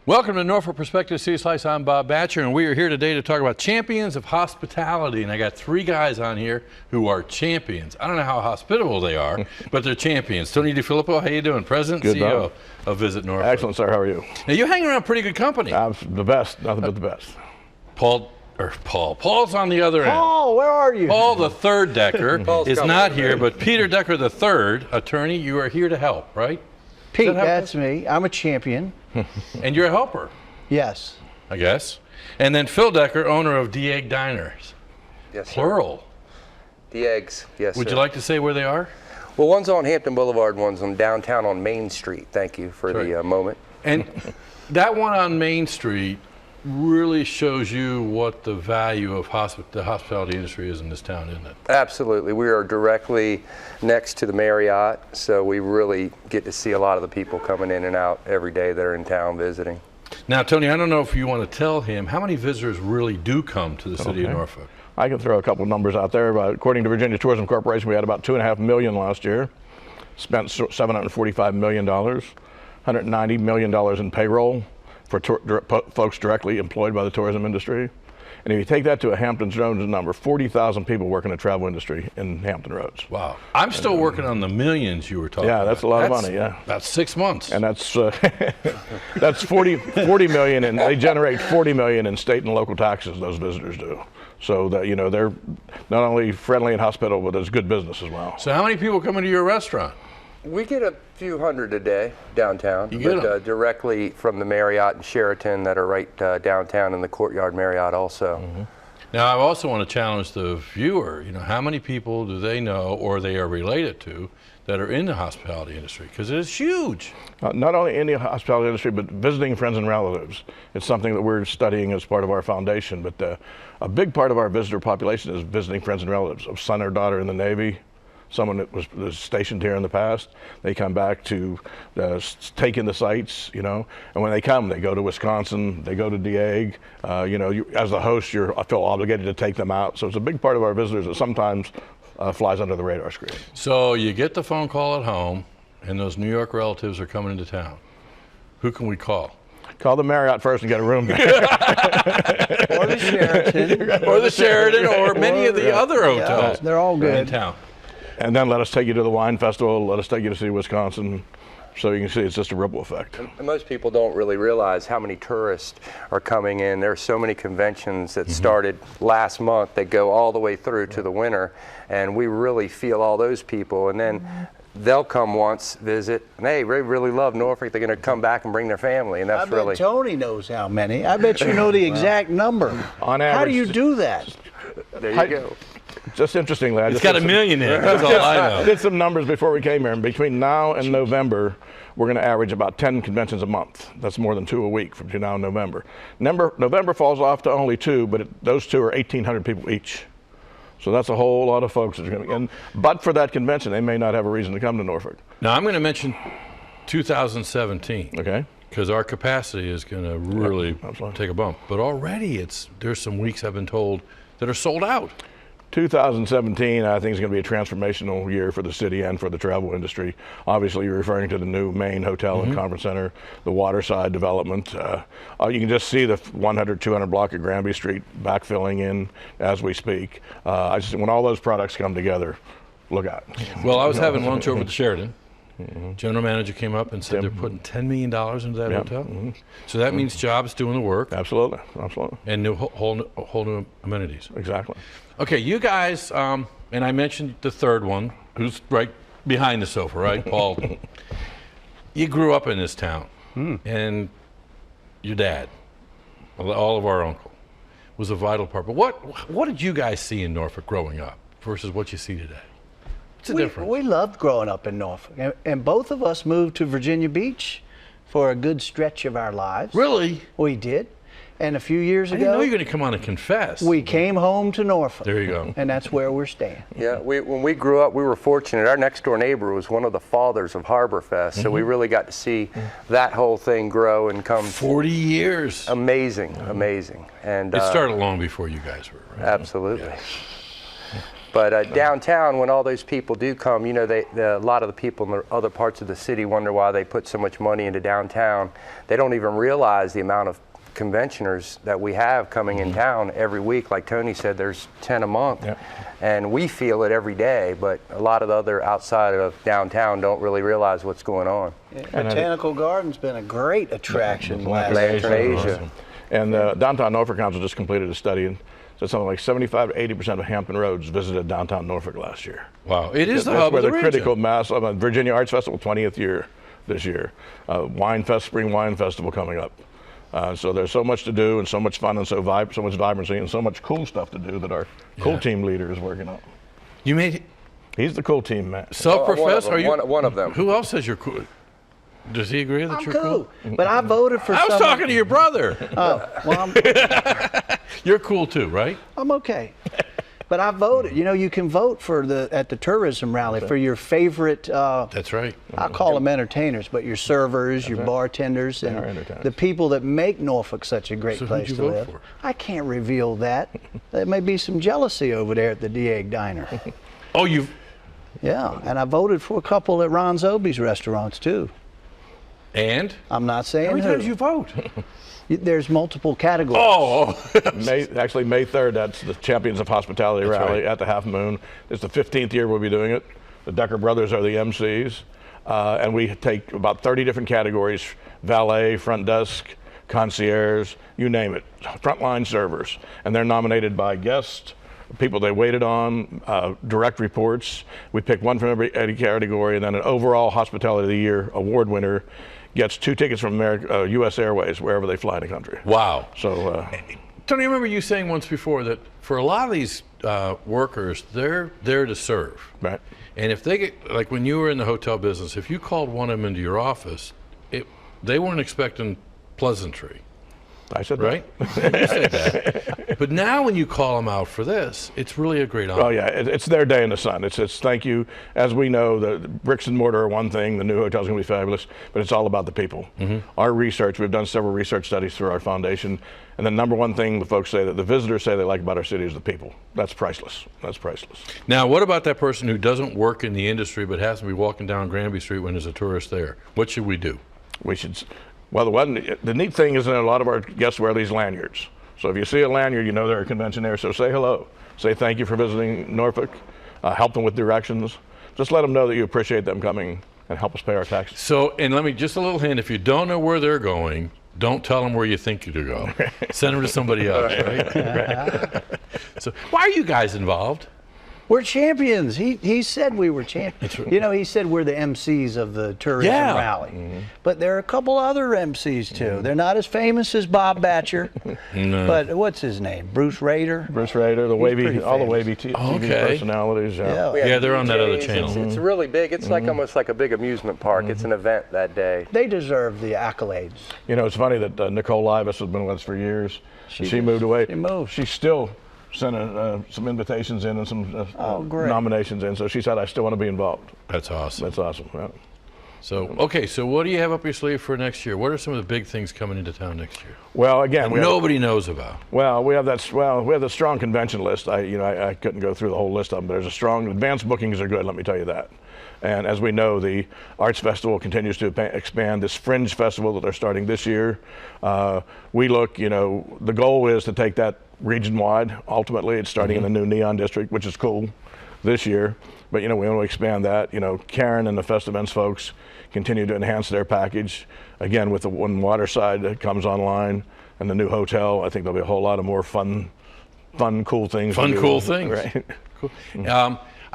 Welcome to Norfolk Perspective City Slice. I'm Bob Batcher, and we are here today to talk about champions of hospitality. And I got three guys on here who are champions. I don't know how hospitable they are, but they're champions. Tony DeFilippo, how you doing? President and CEO of Visit Norfolk. Excellent, sir. How are you? Now, you hang around pretty good company. The best, nothing but the best. Paul's on the other end. Paul, where are you? Paul the third Decker is not here, but Peter Decker the third, attorney, you are here to help, right? Pete, that's me. I'm a champion. And you're a helper. Yes. I guess. And then Phil Decker, owner of Dieg Diners. Yes, sir. Plural. Diegs, yes, Would sir. you like to say where they are? Well, one's on Hampton Boulevard, one's on downtown on Main Street. Thank you for the moment. And that one on Main Street really shows you what the value of the hospitality industry is in this town, isn't it? Absolutely. We are directly next to the Marriott, so we really get to see a lot of the people coming in and out every day that are in town visiting. Now, Tony, I don't know if you want to tell him how many visitors really do come to the city of Norfolk. I can throw a couple of numbers out there. According to Virginia Tourism Corporation, we had about 2.5 million last year, spent $745 million, $190 million in payroll for folks directly employed by the tourism industry. And if you take that to a Hampton Roads number, 40,000 people work in the travel industry in Hampton Roads. Wow. I'm still working on the millions you were talking about. Yeah, that's a lot of money, yeah. About 6 months. And that's that's 40 million, and they generate 40 million in state and local taxes, those visitors do. So that, you know, they're not only friendly and hospitable, but it's good business as well. So how many people come into your restaurant? We get a few hundred a day downtown, but directly from the Marriott and Sheraton that are right downtown in the Courtyard Marriott also. Mm-hmm. Now, I also want to challenge the viewer. You know, how many people do they know or they are related to that are in the hospitality industry? Because it is huge. Not only in the hospitality industry, but visiting friends and relatives. It's something that we're studying as part of our foundation. But a big part of our visitor population is visiting friends and relatives, of son or daughter in the Navy, someone that was stationed here in the past. They come back to take in the sights, you know, and when they come, they go to Wisconsin, they go to Dieg. You know, as the host, I feel obligated to take them out. So it's a big part of our visitors that sometimes flies under the radar screen. So you get the phone call at home, and those New York relatives are coming into town. Who can we call? Call the Marriott first and get a room there. Or the Sheraton. Or the Sheraton, or many of the other hotels. Yeah, they're all good. In town. And then let us take you to the wine festival, let us take you to see Wisconsin, so you can see it's just a ripple effect. And most people don't really realize how many tourists are coming in. There are so many conventions that started last month that go all the way through to the winter, and we really feel all those people. And then they'll come once, visit, and they really love Norfolk. They're going to come back and bring their family, and that's I bet Tony knows how many. I bet you know the exact number. On average, how do you do that? There you go. Just interestingly, I It's just got a million in it. That's all I know. did some numbers before we came here, and between now and November, we're going to average about 10 conventions a month. That's more than 2 a week from between now and November. November falls off to only 2, but those 2 are 1,800 people each. So that's a whole lot of folks that are going to, and but for that convention, they may not have a reason to come to Norfolk. Now, I'm going to mention 2017. Okay. Because our capacity is going to really take a bump. But already there's some weeks, I've been told, that are sold out. 2017, I think, is going to be a transformational year for the city and for the travel industry. Obviously, you're referring to the new main hotel and conference center, the waterside development. You can just see the 100, 200 block of Granby Street backfilling in as we speak. When all those products come together, look out. Well, I was having lunch over at the Sheraton. General manager came up and said they're putting $10 million into that hotel. So that means jobs doing the work. Absolutely, absolutely. And whole new amenities. Exactly. Okay, you guys, and I mentioned the third one, who's right behind the sofa, right, Paul? You grew up in this town, and your dad, all of our uncle, was a vital part. But what did you guys see in Norfolk growing up versus what you see today? What's the difference? We loved growing up in Norfolk, and both of us moved to Virginia Beach for a good stretch of our lives. Really? We did. And a few years ago, I didn't know you were going to come on and confess. We came home to Norfolk. There you go. And that's where we're staying. Yeah, when we grew up, we were fortunate. Our next door neighbor was one of the fathers of Harbor Fest, so we really got to see that whole thing grow and come. 40 years. Amazing, amazing. And it started long before you guys were, right? Absolutely. Yeah. But downtown, when all those people do come, you know, a lot of the people in the other parts of the city wonder why they put so much money into downtown. They don't even realize the amount of conventioners that we have coming in town every week. Like Tony said, there's 10 a month. Yep. And we feel it every day, but a lot of the other outside of downtown don't really realize what's going on. Botanical Garden's been a great attraction last Lantern year. Asia. And Downtown Norfolk Council just completed a study, and said something like 75 to 80% of Hampton roads visited downtown Norfolk last year. Wow, it is the That's hub where of the the region. critical mass of Virginia Arts Festival, 20th year this year. Spring Wine Festival coming up. So there's so much to do and so much fun and so much vibrancy and so much cool stuff to do that our cool team leader is working on. You made He's the cool team man. self-professed? Are you? One of them. Who else says you're cool? Does he agree that I'm you're cool, but I voted for I was someone- talking to your brother. Oh, well, You're cool too, right? I'm okay. But I voted. You know, you can vote for at the tourism rally for your favorite. That's right. I call them entertainers, but your servers, your bartenders, are and entertainers. the people that make Norfolk such a great So who'd place you to vote live. for? I can't reveal that. There may be some jealousy over there at the Dieg Diner. Oh, you. Yeah, and I voted for a couple at Ron Zobe's restaurants too. And I'm not saying how many who. times you vote? There's multiple categories. Oh, May 3rd, that's the Champions of Hospitality That's rally right. at the Half Moon. It's the 15th year we'll be doing it. The Decker brothers are the MCs. And we take about 30 different categories: valet, front desk, concierge, you name it, frontline servers. And they're nominated by guests, people they waited on, direct reports. We pick one from every category, and then an overall Hospitality of the Year award winner gets 2 tickets from U.S. Airways wherever they fly in the country. wow. So Tony, I remember you saying once before that for a lot of these workers, they're there to serve. right. And if they get, like when you were in the hotel business, if you called one of them into your office, they weren't expecting pleasantry, I said right? You said that. But now when you call them out for this, it's really a great honor. Oh yeah, it's their day in the sun. It's thank you. As we know, the bricks and mortar are one thing. The new hotel's going to be fabulous, but it's all about the people. Our research, we've done several research studies through our foundation, and the number one thing the folks say that the visitors say they like about our city is the people. That's priceless. That's priceless. Now, what about that person who doesn't work in the industry but has to be walking down Granby Street when there's a tourist there? What should we do? We should. Well, the neat thing is that a lot of our guests wear these lanyards. So if you see a lanyard, you know they're a convention there. So say hello. Say thank you for visiting Norfolk. Help them with directions. Just let them know that you appreciate them coming and help us pay our taxes. So, and let me just a little hint: if you don't know where they're going, don't tell them where you think you to go. Send them to somebody else, right? So, why are you guys involved? We're champions. He said we were champions. You know, he said we're the MCs of the tourism Yeah. rally. But there are a couple other MCs too. They're not as famous as Bob Batcher. No. But what's his name? Bruce Rader. Bruce Rader, the pretty wavy, all the famous. wavy TV Okay. personalities. Yeah. We have Yeah, they're on that other DJs. channel. It's really big. It's like almost like a big amusement park. It's an event that day. They deserve the accolades. You know, it's funny that Nicole Livas has been with us for years. She moved away. She moved. She still sent some invitations in and some great. nominations in. So she said, I still want to be involved. That's awesome. That's awesome. Yeah. So, okay, so what do you have up your sleeve for next year? What are some of the big things coming into town next year? Well, again, we have, Nobody knows about. we have the strong convention list. I couldn't go through the whole list of them, but there's a strong advanced bookings are good. Let me tell you that. And as we know, the Arts Festival continues to expand. This Fringe Festival that they're starting this year, we look, you know, the goal is to take that region-wide. Ultimately, it's starting in the new Neon District, which is cool this year. But, you know, we want to expand that. You know, Karen and the Fest Events folks continue to enhance their package. Again, with the one Waterside that comes online and the new hotel, I think there'll be a whole lot of more fun, cool things. to Fun, do. cool things. Right. Cool.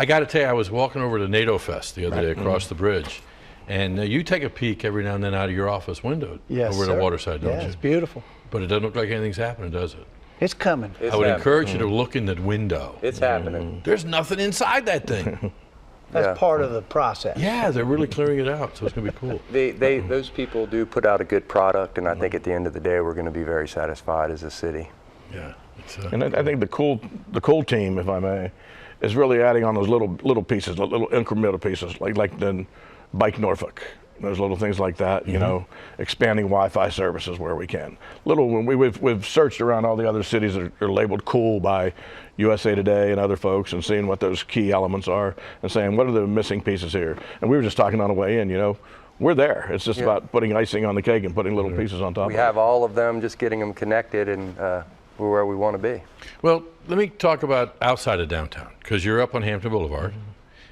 I got to tell you, I was walking over to NATO Fest the other day across the bridge, and you take a peek every now and then out of your office window Yes, over sir. to Waterside, don't Yeah, you? it's beautiful. But it doesn't look like anything's happening, does it? It's coming. It's I would happening. encourage you to look in that window. It's happening. There's nothing inside that thing. That's Yeah. part of the process. Yeah, they're really clearing it out, so it's going to be cool. Those people do put out a good product, and I think at the end of the day, we're going to be very satisfied as a city. Yeah. It's, And I think the cool team, if I may, is really adding on those little pieces, little incremental pieces, like the Bike Norfolk. There's little things like that, you know, expanding Wi-Fi services where we can. We've searched around all the other cities that are labeled cool by USA Today and other folks, and seeing what those key elements are and saying, what are the missing pieces here? And we were just talking on the way in, you know, we're there. It's just about putting icing on the cake and putting little pieces on top We of it. have all of them, just getting them connected, and we're where we want to be. Well, let me talk about outside of downtown, because you're up on Hampton Boulevard.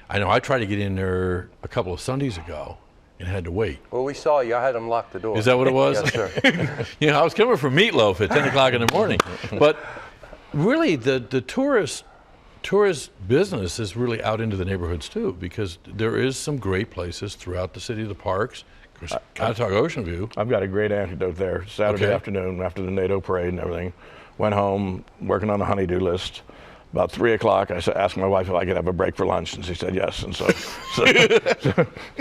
I know I tried to get in there a couple of Sundays ago and had to wait. Well, we saw you. I had them lock the door. Is that what it was? Yes, sir. You know, I was coming for meatloaf at 10 o'clock in the morning. But really, the tourist business is really out into the neighborhoods too, because there is some great places throughout the city, the parks. Of course, Catawba Ocean View. I've got a great anecdote there. Saturday Okay. afternoon, after the NATO parade and everything, went home, working on the honey-do list. About 3 o'clock, I asked my wife if I could have a break for lunch, and she said yes. And so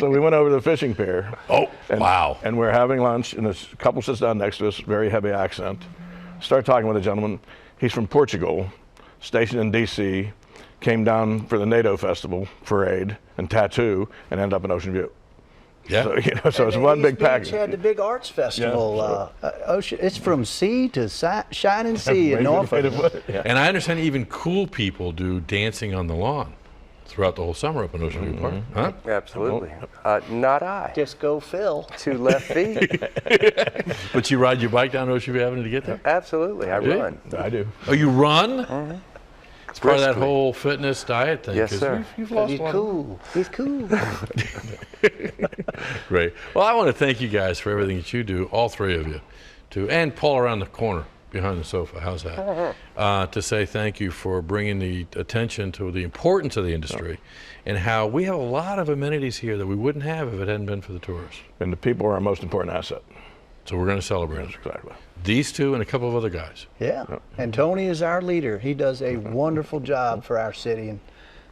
we went over to the fishing pier. Oh, wow. And we're having lunch, and this couple sits down next to us, very heavy accent. Start talking with a gentleman. He's from Portugal, stationed in D.C., came down for the NATO festival parade and tattoo, and ended up in Ocean View. Yeah. So, you know, so And it's the one East big Beach package. had the big arts festival. Ocean, it's from sea to shining sea Way in to Norfolk. put it. Yeah. And I understand even cool people do dancing on the lawn throughout the whole summer up in Ocean View Park. Huh? Absolutely. Not I. Disco Phil. 2 left feet. But you ride your bike down Ocean View Avenue to get there? Absolutely. I Yeah. run. I do. Oh, you run? It's part of that Briskly. whole fitness diet thing. Yes, 'cause sir. You've lost He's a lot. cool. He's cool. Great. Well, I want to thank you guys for everything that you do, all three of you, and Paul around the corner behind the sofa. How's that? To say thank you for bringing the attention to the importance of the industry and how we have a lot of amenities here that we wouldn't have if it hadn't been for the tourists. And the people are our most important asset. So we're going to celebrate it. Exactly. These two and a couple of other guys. Yeah. And Tony is our leader. He does a wonderful job for our city. And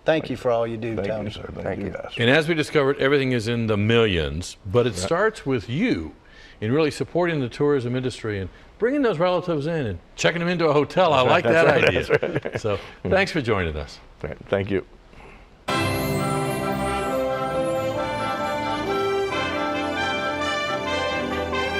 thank you for all you do, Thank Tony. you, sir. Thank you you. guys. And as we discovered, everything is in the millions, but it starts with you in really supporting the tourism industry and bringing those relatives in and checking them into a hotel. I like that idea. So thanks for joining us. Thank you.